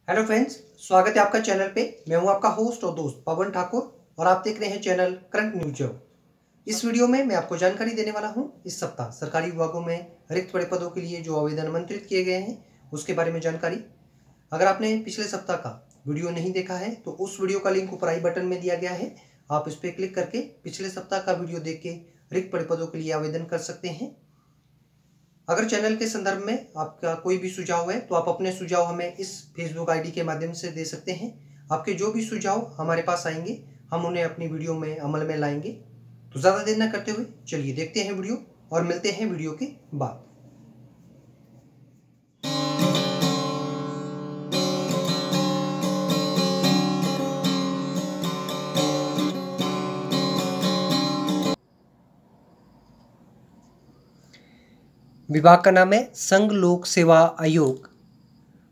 Hello friends, स्वागत है आपका चैनल पे। मैं हूं आपका होस्ट और दोस्त पवन ठाकुर और आप देख रहे हैं चैनल करंट न्यूज जब। इस वीडियो में मैं आपको जानकारी देने वाला हूं इस सप्ताह सरकारी विभागों में रिक्त पड़े पदों के लिए जो आवेदन आमंत्रित किए गए हैं उसके बारे में जानकारी। अगर आपने पिछले सप्ताह का वीडियो नहीं देखा है तो उस वीडियो का लिंक ऊपर आई बटन में दिया गया है। आप इस पर क्लिक करके पिछले सप्ताह का वीडियो देख के रिक्त पड़े पदों के लिए आवेदन कर सकते हैं। अगर चैनल के संदर्भ में आपका कोई भी सुझाव है तो आप अपने सुझाव हमें इस फेसबुक आईडी के माध्यम से दे सकते हैं। आपके जो भी सुझाव हमारे पास आएंगे हम उन्हें अपनी वीडियो में अमल में लाएंगे। तो ज़्यादा देर न करते हुए चलिए देखते हैं वीडियो और मिलते हैं वीडियो के बाद। विभाग का नाम है संघ लोक सेवा आयोग।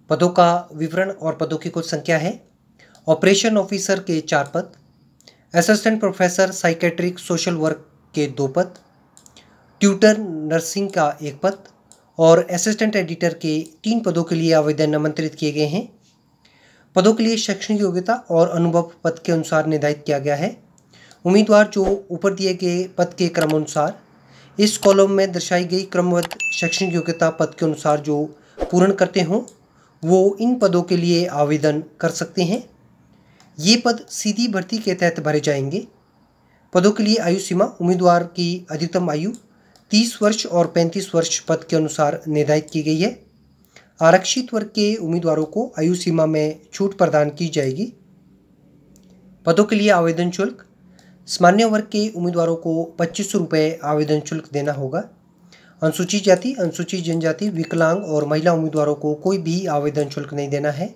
पदों का विवरण और पदों की कुल संख्या है। ऑपरेशन ऑफिसर के 4 पद, assistant professor psychiatric social work के 2 पद, ट्यूटर नर्सिंग का 1 पद और असिस्टेंट एडिटर के 3 पदों के लिए आवेदन आमंत्रित किए गए हैं। पदों के लिए शैक्षणिक योग्यता और अनुभव पद के अनुसार निर्धारित किया गया है। उम्मीदवार जो ऊपर दिए गए पद के क्रमानुसार इस कॉलम में दर्शाई गई क्रमबद्ध शैक्षणिक योग्यता पद के अनुसार जो पूर्ण करते हों वो इन पदों के लिए आवेदन कर सकते हैं। ये पद सीधी भर्ती के तहत भरे जाएंगे। पदों के लिए आयु सीमा उम्मीदवार की अधिकतम आयु 30 वर्ष और 35 वर्ष पद के अनुसार निर्धारित की गई है। आरक्षित वर्ग के उम्मीदवारों को आयु सीमा में छूट प्रदान की जाएगी। पदों के लिए आवेदन शुल्क सामान्य वर्ग के उम्मीदवारों को 2500 रुपये आवेदन शुल्क देना होगा। अनुसूचित जाति, अनुसूचित जनजाति, विकलांग और महिला उम्मीदवारों को कोई भी आवेदन शुल्क नहीं देना है।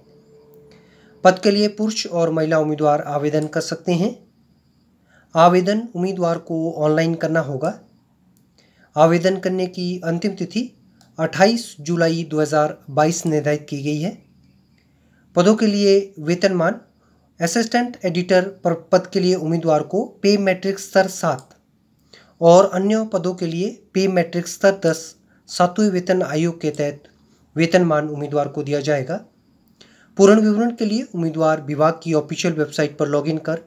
पद के लिए पुरुष और महिला उम्मीदवार आवेदन कर सकते हैं। आवेदन उम्मीदवार को ऑनलाइन करना होगा। आवेदन करने की अंतिम तिथि 28 जुलाई 2022 निर्धारित की गई है। पदों के लिए वेतनमान असिस्टेंट एडिटर पद के लिए उम्मीदवार को पे मैट्रिक स्तर 7 और अन्य पदों के लिए पे मैट्रिक स्तर 10 सातवें वेतन आयोग के तहत वेतनमान उम्मीदवार को दिया जाएगा। पूर्ण विवरण के लिए उम्मीदवार विभाग की ऑफिशियल वेबसाइट पर लॉगिन कर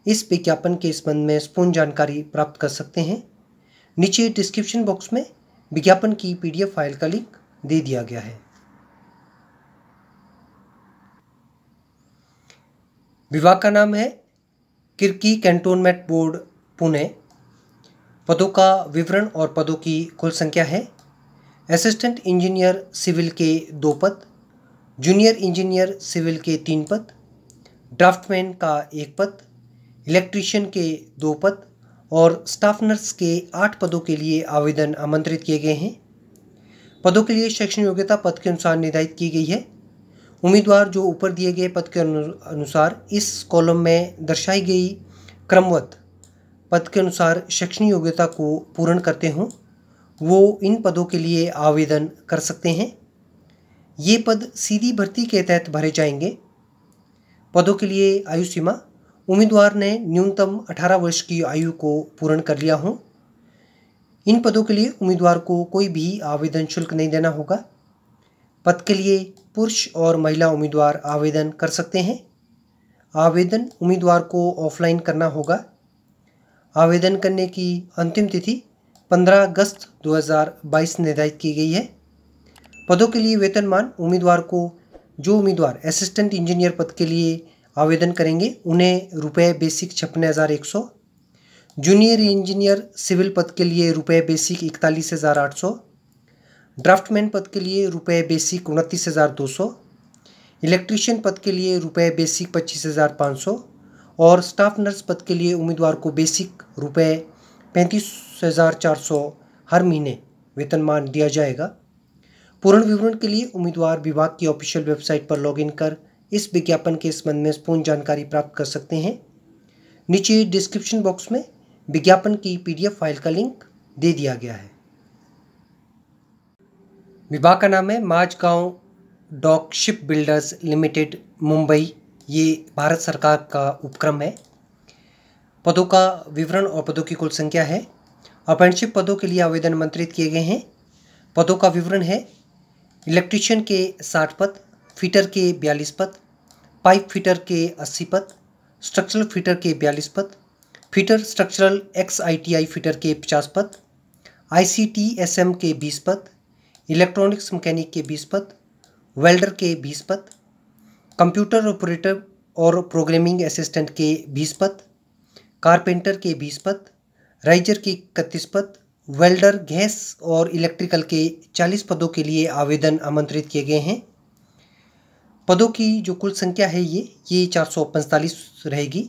इस विज्ञापन के संबंध में संपूर्ण जानकारी प्राप्त कर सकते हैं। नीचे डिस्क्रिप्शन बॉक्स में विज्ञापन की PDF फाइल का लिंक दे दिया गया है। विभाग का नाम है किर्की कैंटोनमेंट बोर्ड पुणे। पदों का विवरण और पदों की कुल संख्या है। असिस्टेंट इंजीनियर सिविल के 2 पद, जूनियर इंजीनियर सिविल के 3 पद, ड्राफ्टमैन का 1 पद, इलेक्ट्रीशियन के 2 पद और स्टाफ नर्स के 8 पदों के लिए आवेदन आमंत्रित किए गए हैं। पदों के लिए शैक्षणिक योग्यता पद के अनुसार निर्धारित की गई है। उम्मीदवार जो ऊपर दिए गए पद के अनुसार इस कॉलम में दर्शाई गई क्रमबद्ध पद के अनुसार शैक्षणिक योग्यता को पूर्ण करते हों वो इन पदों के लिए आवेदन कर सकते हैं। ये पद सीधी भर्ती के तहत भरे जाएंगे। पदों के लिए आयु सीमा उम्मीदवार ने न्यूनतम 18 वर्ष की आयु को पूर्ण कर लिया हो। इन पदों के लिए उम्मीदवार को कोई भी आवेदन शुल्क नहीं देना होगा। पद के लिए पुरुष और महिला उम्मीदवार आवेदन कर सकते हैं। आवेदन उम्मीदवार को ऑफलाइन करना होगा। आवेदन करने की अंतिम तिथि 15 अगस्त 2022 निर्धारित की गई है। पदों के लिए वेतनमान उम्मीदवार को जो उम्मीदवार असिस्टेंट इंजीनियर पद के लिए आवेदन करेंगे उन्हें रुपये बेसिक 56,100, जूनियर इंजीनियर सिविल पद के लिए रुपये बेसिक 41,800, ड्राफ्टमैन पद के लिए रुपये बेसिक 29,200, इलेक्ट्रीशियन पद के लिए रुपये बेसिक 25,500 और स्टाफ नर्स पद के लिए उम्मीदवार को बेसिक रुपये 35,400 हर महीने वेतनमान दिया जाएगा। पूर्ण विवरण के लिए उम्मीदवार विभाग की ऑफिशियल वेबसाइट पर लॉगिन कर इस विज्ञापन के संबंध में पूर्ण जानकारी प्राप्त कर सकते हैं। नीचे डिस्क्रिप्शन बॉक्स में विज्ञापन की PDF फाइल का लिंक दे दिया गया है। विभाग का नाम है Mazagon dock ship builders limited Mumbai. ये भारत सरकार का उपक्रम है। पदों का विवरण और पदों की कुल संख्या है। अप्रेंटिसशिप पदों के लिए आवेदन आमंत्रित किए गए हैं। पदों का विवरण है। इलेक्ट्रीशियन के 60 पद, फीटर के 42 पद, पाइप फीटर के 80 पद, स्ट्रक्चरल फीटर के 42 पद, फीटर स्ट्रक्चरल XITI फीटर के 50 पद, ICTSM के 20 पद, इलेक्ट्रॉनिक्स मैकेनिक के 20 पद, वेल्डर के 20 पद, कंप्यूटर ऑपरेटर और प्रोग्रामिंग असिस्टेंट के 20 पद, कारपेंटर के 20 पद, राइजर के 31 पद, वेल्डर गैस और इलेक्ट्रिकल के 40 पदों के लिए आवेदन आमंत्रित किए गए हैं। पदों की जो कुल संख्या है ये 445 रहेगी।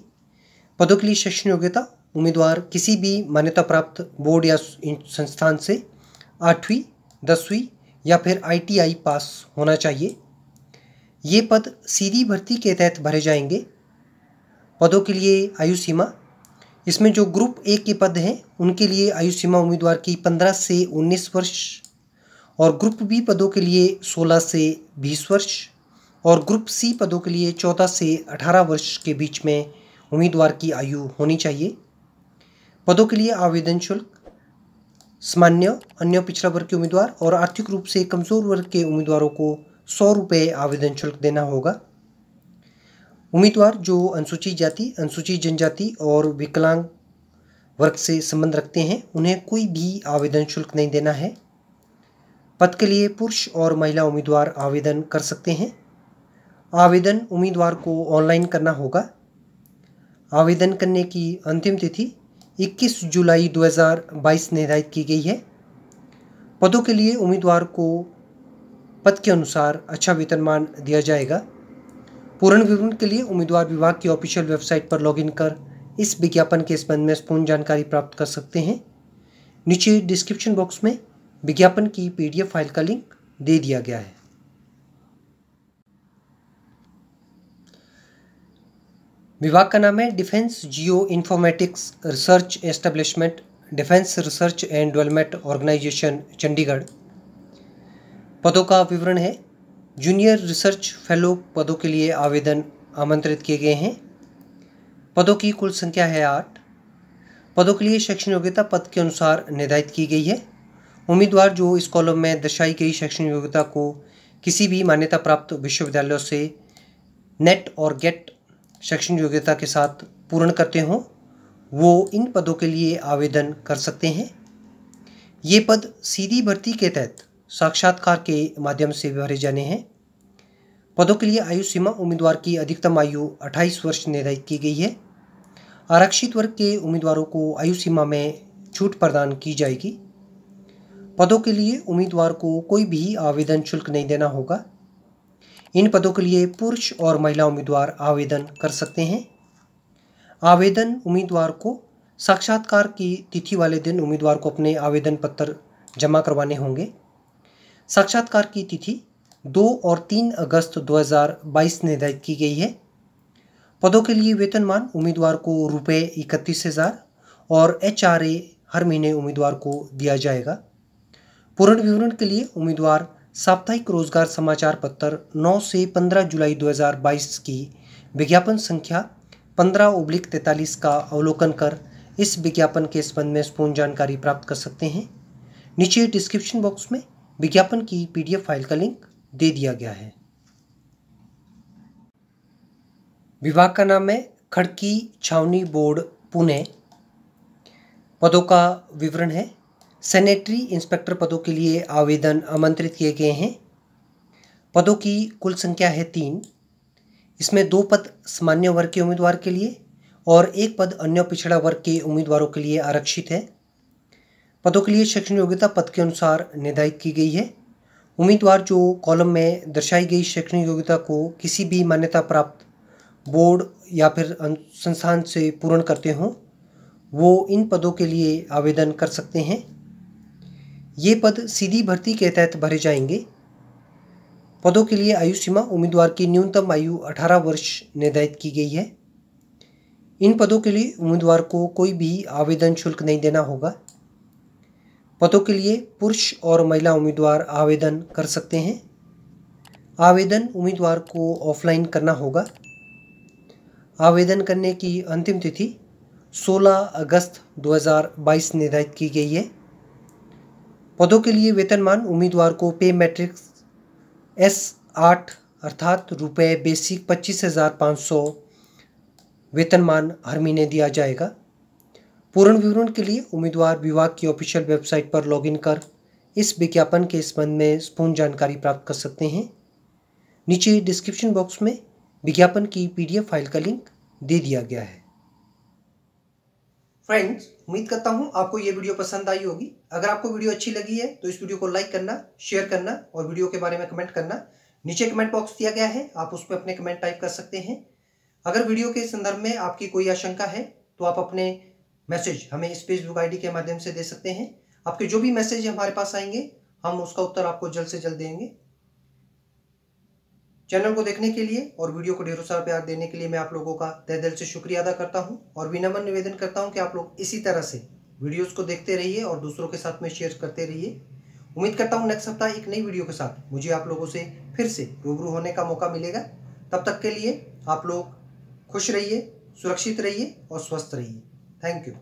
पदों के लिए शैक्षणिक योग्यता उम्मीदवार किसी भी मान्यता प्राप्त बोर्ड या संस्थान से 8वीं, 10वीं या फिर ITI पास होना चाहिए। ये पद सीधी भर्ती के तहत भरे जाएंगे। पदों के लिए आयु सीमा, इसमें जो ग्रुप ए के पद हैं उनके लिए आयु सीमा उम्मीदवार की 15 से 19 वर्ष और ग्रुप बी पदों के लिए 16 से 20 वर्ष और ग्रुप सी पदों के लिए 14 से 18 वर्ष के बीच में उम्मीदवार की आयु होनी चाहिए। पदों के लिए आवेदन शुल्क सामान्य, अन्य पिछड़ा वर्ग के उम्मीदवार और आर्थिक रूप से कमजोर वर्ग के उम्मीदवारों को 100 रुपये आवेदन शुल्क देना होगा। उम्मीदवार जो अनुसूचित जाति, अनुसूचित जनजाति और विकलांग वर्ग से संबंध रखते हैं उन्हें कोई भी आवेदन शुल्क नहीं देना है। पद के लिए पुरुष और महिला उम्मीदवार आवेदन कर सकते हैं। आवेदन उम्मीदवार को ऑनलाइन करना होगा। आवेदन करने की अंतिम तिथि 21 जुलाई 2022 निर्धारित की गई है। पदों के लिए उम्मीदवार को पद के अनुसार अच्छा वेतनमान दिया जाएगा। पूर्ण विवरण के लिए उम्मीदवार विभाग की ऑफिशियल वेबसाइट पर लॉगिन कर इस विज्ञापन के संबंध में पूर्ण जानकारी प्राप्त कर सकते हैं। नीचे डिस्क्रिप्शन बॉक्स में विज्ञापन की PDF फाइल का लिंक दे दिया गया है। विभाग का नाम है defence geo informatics research establishment, defence research and development organisation Chandigarh. पदों का विवरण है। जूनियर रिसर्च फेलो पदों के लिए आवेदन आमंत्रित किए गए हैं। पदों की कुल संख्या है 8। पदों के लिए शैक्षणिक योग्यता पद के अनुसार निर्धारित की गई है। उम्मीदवार जो इस कॉलम में दर्शाई गई शैक्षणिक योग्यता को किसी भी मान्यता प्राप्त विश्वविद्यालयों से नेट और गेट शैक्षणिक योग्यता के साथ पूर्ण करते हों वो इन पदों के लिए आवेदन कर सकते हैं। ये पद सीधी भर्ती के तहत साक्षात्कार के माध्यम से भरे जाने हैं। पदों के लिए आयु सीमा उम्मीदवार की अधिकतम आयु 28 वर्ष निर्धारित की गई है। आरक्षित वर्ग के उम्मीदवारों को आयु सीमा में छूट प्रदान की जाएगी। पदों के लिए उम्मीदवार को कोई भी आवेदन शुल्क नहीं देना होगा। इन पदों के लिए पुरुष और महिला उम्मीदवार आवेदन कर सकते हैं। आवेदन उम्मीदवार को साक्षात्कार की तिथि वाले दिन उम्मीदवार को अपने आवेदन पत्र जमा करवाने होंगे। साक्षात्कार की तिथि 2 और 3 अगस्त 2022 निर्धारित की गई है। पदों के लिए वेतनमान उम्मीदवार को रुपये 31,000 और HRA हर महीने उम्मीदवार को दिया जाएगा। पूर्ण विवरण के लिए उम्मीदवार साप्ताहिक रोजगार समाचार पत्र 9 से 15 जुलाई 2022 की विज्ञापन संख्या 15/43 का अवलोकन कर इस विज्ञापन के संबंध में पूर्ण जानकारी प्राप्त कर सकते हैं। नीचे डिस्क्रिप्शन बॉक्स में विज्ञापन की PDF फाइल का लिंक दे दिया गया है। विभाग का नाम है खड़की छावनी बोर्ड पुणे। पदों का विवरण है। सैनिटरी इंस्पेक्टर पदों के लिए आवेदन आमंत्रित किए गए हैं। पदों की कुल संख्या है 3। इसमें 2 पद सामान्य वर्ग के उम्मीदवार के लिए और 1 पद अन्य पिछड़ा वर्ग के उम्मीदवारों के लिए आरक्षित है। पदों के लिए शैक्षणिक योग्यता पद के अनुसार निर्धारित की गई है। उम्मीदवार जो कॉलम में दर्शाई गई शैक्षणिक योग्यता को किसी भी मान्यता प्राप्त बोर्ड या फिर संस्थान से पूर्ण करते हों वो इन पदों के लिए आवेदन कर सकते हैं। ये पद सीधी भर्ती के तहत भरे जाएंगे। पदों के लिए आयु सीमा उम्मीदवार की न्यूनतम आयु 18 वर्ष निर्धारित की गई है। इन पदों के लिए उम्मीदवार को कोई भी आवेदन शुल्क नहीं देना होगा। पदों के लिए पुरुष और महिला उम्मीदवार आवेदन कर सकते हैं। आवेदन उम्मीदवार को ऑफलाइन करना होगा। आवेदन करने की अंतिम तिथि 16 अगस्त 2022 निर्धारित की गई है। पदों के लिए वेतनमान उम्मीदवार को पे मैट्रिक्स S8 अर्थात रुपये बेसिक 25,500 वेतनमान हर महीने दिया जाएगा। पूर्ण विवरण के लिए उम्मीदवार विभाग की ऑफिशियल वेबसाइट पर लॉगिन कर इस विज्ञापन के संबंध में पूर्ण जानकारी प्राप्त कर सकते हैं। नीचे डिस्क्रिप्शन बॉक्स में विज्ञापन की PDF फाइल का लिंक दे दिया गया है। फ्रेंड्स, उम्मीद करता हूं आपको ये वीडियो पसंद आई होगी। अगर आपको वीडियो अच्छी लगी है तो इस वीडियो को लाइक करना, शेयर करना और वीडियो के बारे में कमेंट करना। नीचे कमेंट बॉक्स दिया गया है, आप उस पर अपने कमेंट टाइप कर सकते हैं। अगर वीडियो के संदर्भ में आपकी कोई आशंका है तो आप अपने मैसेज हमें इस फेसबुक ID के माध्यम से दे सकते हैं। आपके जो भी मैसेज हमारे पास आएंगे हम उसका उत्तर आपको जल्द से जल्द देंगे। चैनल को देखने के लिए और वीडियो को ढेरों सारा प्यार देने के लिए मैं आप लोगों का तहे दिल से शुक्रिया अदा करता हूं और विनम्र निवेदन करता हूं कि आप लोग इसी तरह से वीडियोस को देखते रहिए और दूसरों के साथ में शेयर करते रहिए। उम्मीद करता हूं नेक्स्ट सप्ताह एक नई वीडियो के साथ मुझे आप लोगों से फिर से रूबरू होने का मौका मिलेगा। तब तक के लिए आप लोग खुश रहिए, सुरक्षित रहिए और स्वस्थ रहिए। Thank you.